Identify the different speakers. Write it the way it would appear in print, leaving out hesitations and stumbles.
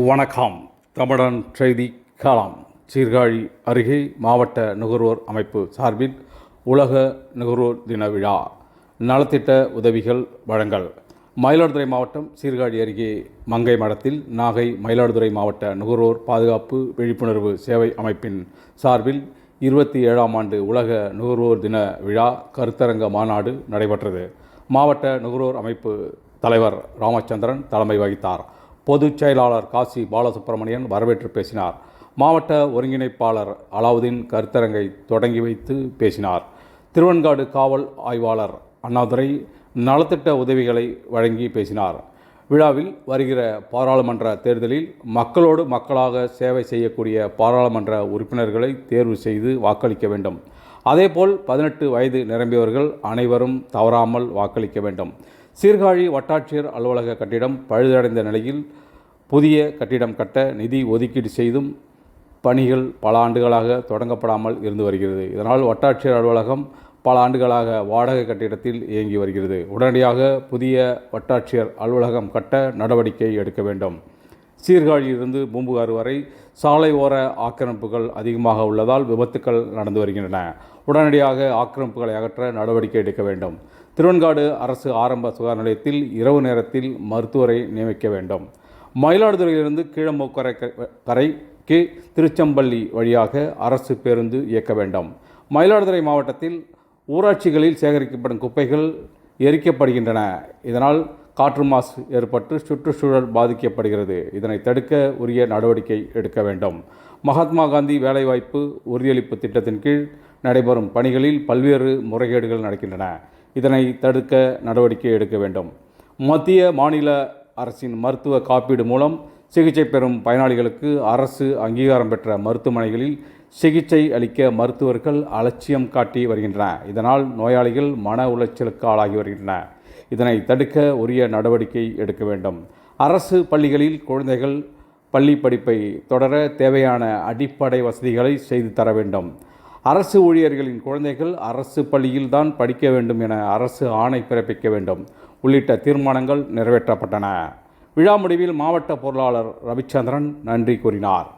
Speaker 1: வணக்கம். தமிழன் செய்தி காலம். சீர்காழி அருகே மாவட்ட நுகர்வோர் அமைப்பு சார்பில் உலக நுகர்வோர் தின விழா, நலத்திட்ட உதவிகள் வழங்கல். மயிலாடுதுறை மாவட்டம் சீர்காழி அருகே மங்கை மடத்தில் நாகை மயிலாடுதுறை மாவட்ட நுகர்வோர் பாதுகாப்பு விழிப்புணர்வு சேவை அமைப்பின் சார்பில் 27ஆம் ஆண்டு உலக நுகர்வோர் தின விழா கருத்தரங்க மாநாடு நடைபெற்றது. மாவட்ட நுகர்வோர் அமைப்பு தலைவர் ராமச்சந்திரன் தலைமை வகித்தார். பொதுச் செயலாளர் காசி பாலசுப்ரமணியன் வரவேற்று பேசினார். மாவட்ட ஒருங்கிணைப்பாளர் அலாவுதீன் கருத்தரங்கை தொடங்கி வைத்து பேசினார். திருவெண்காடு காவல் ஆய்வாளர் அண்ணாதுரை நலத்திட்ட உதவிகளை வழங்கி பேசினார். விழாவில் வருகிற பாராளுமன்ற தேர்தலில் மக்களோடு மக்களாக சேவை செய்யக்கூடிய பாராளுமன்ற உறுப்பினர்களை தேர்வு செய்து வாக்களிக்க வேண்டும். அதேபோல் 18 வயது நிரம்பியவர்கள் அனைவரும் தவறாமல் வாக்களிக்க வேண்டும். சீர்காழி வட்டாட்சியர் அலுவலக கட்டிடம் பழுதடைந்த நிலையில் புதிய கட்டிடம் கட்ட நிதி ஒதுக்கீடு செய்தும் பணிகள் பல ஆண்டுகளாக தொடங்கப்படாமல் இருந்து வருகிறது. இதனால் வட்டாட்சியர் அலுவலகம் பல ஆண்டுகளாக வாடகை கட்டிடத்தில் இயங்கி வருகிறது. உடனடியாக புதிய வட்டாட்சியர் அலுவலகம் கட்ட நடவடிக்கை எடுக்க வேண்டும். சீர்காழியிலிருந்து பூம்புகார் வரை சாலை ஓர ஆக்கிரமிப்புகள் அதிகமாக உள்ளதால் விபத்துக்கள் நடந்து வருகின்றன. உடனடியாக ஆக்கிரமிப்புகளை அகற்ற நடவடிக்கை எடுக்க வேண்டும். திருவெண்காடு அரசு ஆரம்ப சுகாதார நிலையத்தில் இரவு நேரத்தில் மருத்துவரை நியமிக்க வேண்டும். மயிலாடுதுறையிலிருந்து கீழமூக்கரைக்கு திருச்செம்பள்ளி வழியாக அரசு பேருந்து இயக்க வேண்டும். மயிலாடுதுறை மாவட்டத்தில் ஊராட்சிகளில் சேகரிக்கப்படும் குப்பைகள் எரிக்கப்படுகின்றன. இதனால் காற்று மாசு ஏற்பட்டு சுற்றுச்சூழல் பாதிக்கப்படுகிறது. இதனை தடுக்க உரிய நடவடிக்கை எடுக்க வேண்டும். மகாத்மா காந்தி வேலைவாய்ப்பு உறுதியளிப்பு திட்டத்தின் கீழ் நடைபெறும் பணிகளில் பல்வேறு முறைகேடுகள் நடக்கின்றன. இதனை தடுக்க நடவடிக்கை எடுக்க வேண்டும். மத்திய மாநில அரசின் மருத்துவ காப்பீடு மூலம் சிகிச்சை பெறும் பயனாளிகளுக்கு அரசு அங்கீகாரம் பெற்ற மருத்துவமனைகளில் சிகிச்சை அளிக்க மருத்துவர்கள் அலட்சியம் காட்டி வருகின்றனர். இதனால் நோயாளிகள் மன உளைச்சலுக்கு ஆளாகி வருகின்றனர். இதனை தடுக்க உரிய நடவடிக்கை எடுக்க வேண்டும். அரசு பள்ளிகளில் குழந்தைகள் பள்ளி படிப்பை தொடர தேவையான அடிப்படை வசதிகளை செய்து தர வேண்டும். அரசு ஊழியர்களின் குழந்தைகள் அரசு பள்ளியில்தான் படிக்க வேண்டும் என அரசு ஆணை பிறப்பிக்க வேண்டும் உள்ளிட்ட தீர்மானங்கள் நிறைவேற்றப்பட்டன. விழா முடிவில் மாவட்ட பொருளாளர் ரவிச்சந்திரன் நன்றி கூறினார்.